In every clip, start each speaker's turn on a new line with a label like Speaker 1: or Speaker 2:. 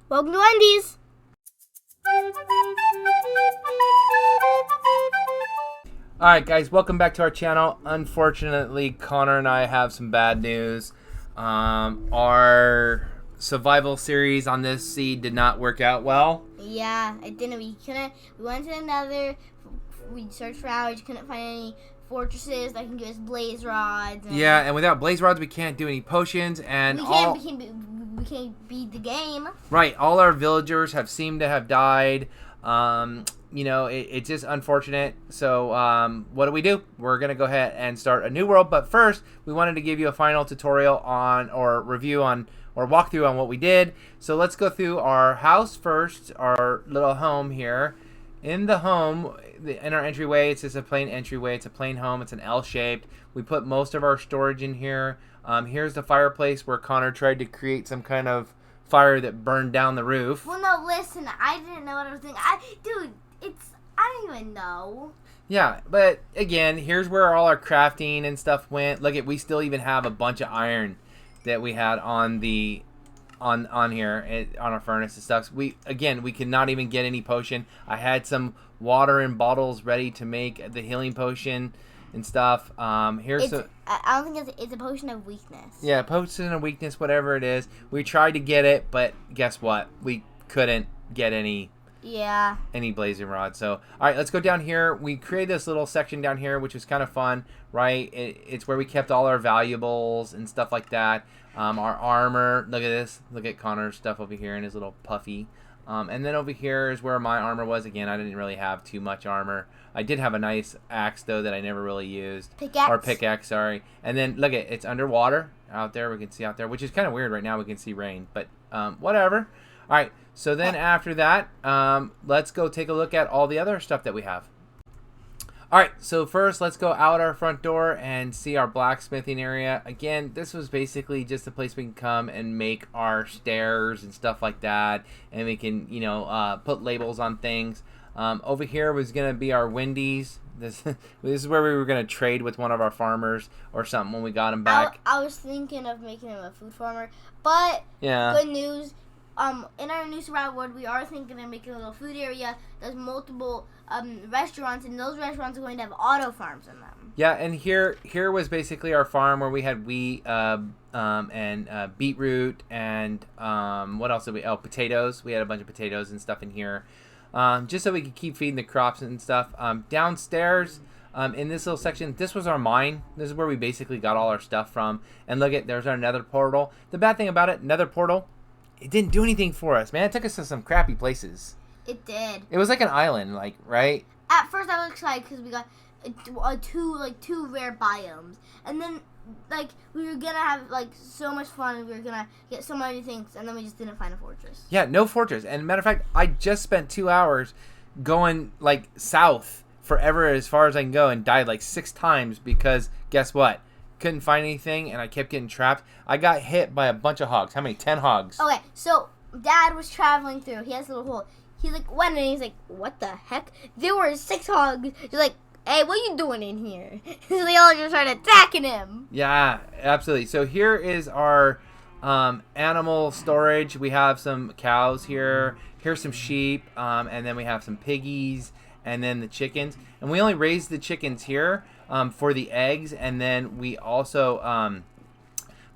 Speaker 1: Welcome to Wendy's.
Speaker 2: Alright guys, welcome back to our channel. Unfortunately, Connor and I have some bad news. Our survival series on this seed did not work out well.
Speaker 1: Yeah, it didn't. We went to another. We searched for hours. Couldn't find any fortresses that can give us blaze rods.
Speaker 2: Yeah, and without blaze rods, we can't do any potions, and
Speaker 1: we can't beat the game.
Speaker 2: Right, all our villagers have seemed to have died. It's just unfortunate. So what do? We're going to go ahead and start a new world. But first, we wanted to give you a final tutorial on, or review on, or walkthrough on what we did. So let's go through our house first, our little home here. In the home, in our entryway, it's just a plain entryway. It's a plain home. It's an L-shaped. We put most of our storage in here. Here's the fireplace where Connor tried to create some kind of fire that burned down the roof.
Speaker 1: Well, no, listen. I didn't know what I was doing. I don't even know.
Speaker 2: Yeah, but again, here's where all our crafting and stuff went. Look we still even have a bunch of iron that we had on the on here on our furnace and stuff. We could not even get any potion. I had some water in bottles ready to make the healing potion and stuff. I
Speaker 1: don't think it's a potion of weakness.
Speaker 2: Yeah, potion of weakness, whatever it is. We tried to get it, but guess what? We couldn't get any blazing rod. So, all right, let's go down here. We created this little section down here, which was kind of fun, right? It's where we kept all our valuables and stuff like that. Our armor. Look at this. Look at Connor's stuff over here in his little puffy. And then over here is where my armor was. Again, I didn't really have too much armor. I did have a nice axe, though, that I never really used. Pickaxe, sorry. And then, look it's underwater out there. We can see out there, which is kind of weird right now. We can see rain, but whatever. All right, so then after that, let's go take a look at all the other stuff that we have. All right, so first let's go out our front door and see our blacksmithing area. Again, this was basically just a place we can come and make our stairs and stuff like that, and we can, put labels on things. Over here was going to be our Wendy's. This is where we were going to trade with one of our farmers or something when we got him back.
Speaker 1: I was thinking of making him a food farmer, but good news. In our new survival world, we are thinking of making a little food area. There's multiple restaurants, and those restaurants are going to have auto farms in them.
Speaker 2: Yeah, and here was basically our farm where we had wheat and beetroot and what else did we? Oh, potatoes. We had a bunch of potatoes and stuff in here, just so we could keep feeding the crops and stuff. Downstairs, in this little section, this was our mine. This is where we basically got all our stuff from. And look there's our nether portal. The bad thing about it, nether portal, it didn't do anything for us, man. It took us to some crappy places.
Speaker 1: It did.
Speaker 2: It was like an island, right?
Speaker 1: At first, I was excited because we got two rare biomes, and then we were gonna have so much fun, and we were gonna get so many things, and then we just didn't find a fortress.
Speaker 2: Yeah, no fortress. And matter of fact, I just spent 2 hours going south forever as far as I can go, and died 6 times because guess what? Couldn't find anything, and I kept getting trapped. I got hit by a bunch of hogs. How many? 10 hogs.
Speaker 1: Okay, so Dad was traveling through. He has a little hole. He's went in, and he's what the heck? There were 6 hogs. He's hey, what are you doing in here? So they all just started attacking him.
Speaker 2: Yeah, absolutely. So here is our animal storage. We have some cows here. Here's some sheep, and then we have some piggies, and then the chickens. And we only raise the chickens here for the eggs, and then we also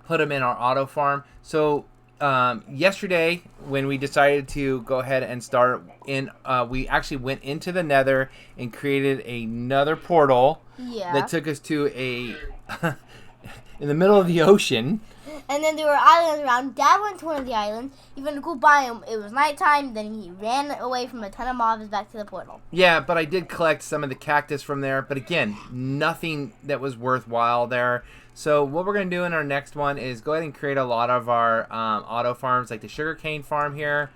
Speaker 2: put them in our auto farm. So yesterday, when we decided to go ahead and start in, we actually went into the nether and created another portal that took us to a in the middle of the ocean.
Speaker 1: And then there were islands around. Dad went to one of the islands. He found a cool biome. It was nighttime. Then he ran away from a ton of mobs back to the portal.
Speaker 2: Yeah, but I did collect some of the cactus from there. But again, nothing that was worthwhile there. So what we're going to do in our next one is go ahead and create a lot of our auto farms, like the sugarcane farm here.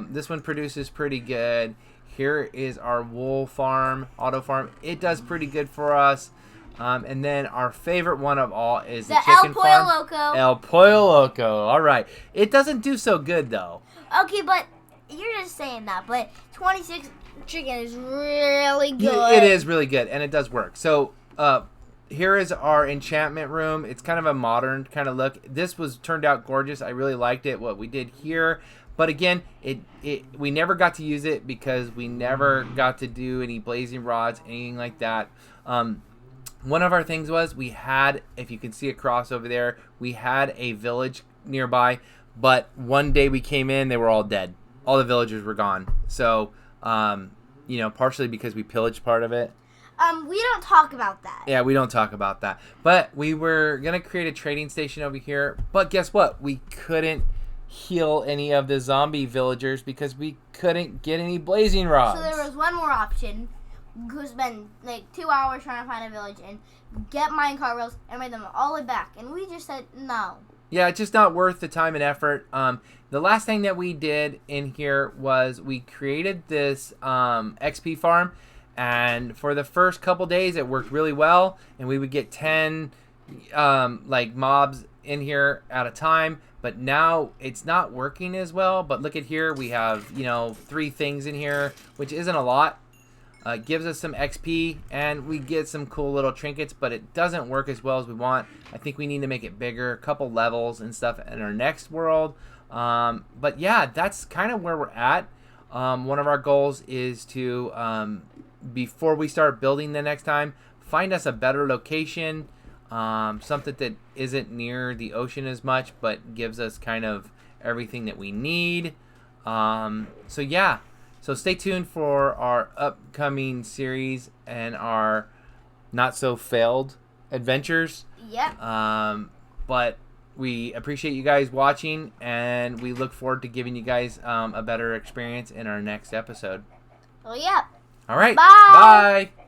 Speaker 2: This one produces pretty good. Here is our wool farm, auto farm. It does pretty good for us. And then our favorite one of all is the chicken farm.
Speaker 1: El Pollo Loco.
Speaker 2: El Pollo Loco. All right. It doesn't do so good, though.
Speaker 1: Okay, but you're just saying that. But 26 chicken is really good.
Speaker 2: It is really good, and it does work. So here is our enchantment room. It's kind of a modern kind of look. This was turned out gorgeous. I really liked it, what we did here. But again, we never got to use it because we never got to do any blazing rods, anything like that. One of our things was we had, if you can see across over there, we had a village nearby, but one day we came in, they were all dead. All the villagers were gone. So, partially because we pillaged part of it.
Speaker 1: We don't talk about that.
Speaker 2: Yeah, we don't talk about that. But we were going to create a trading station over here. But guess what? We couldn't heal any of the zombie villagers because we couldn't get any blazing rods.
Speaker 1: So there was one more option. Who spend 2 hours trying to find a village and get minecart rails and bring them all the way back. And we just said no.
Speaker 2: Yeah, it's just not worth the time and effort. The last thing that we did in here was we created this XP farm. And for the first couple days, it worked really well. And we would get 10 mobs in here at a time. But now it's not working as well. But look at here. We have, 3 things in here, which isn't a lot. Gives us some XP, and we get some cool little trinkets, but it doesn't work as well as we want. I think we need to make it bigger, a couple levels and stuff in our next world. But yeah, that's kind of where we're at. One of our goals is to, before we start building the next time, find us a better location, something that isn't near the ocean as much, but gives us kind of everything that we need. So yeah. So stay tuned for our upcoming series and our not-so-failed adventures.
Speaker 1: Yep.
Speaker 2: But we appreciate you guys watching, and we look forward to giving you guys a better experience in our next episode.
Speaker 1: Oh, yeah.
Speaker 2: All right.
Speaker 1: Bye.
Speaker 2: Bye.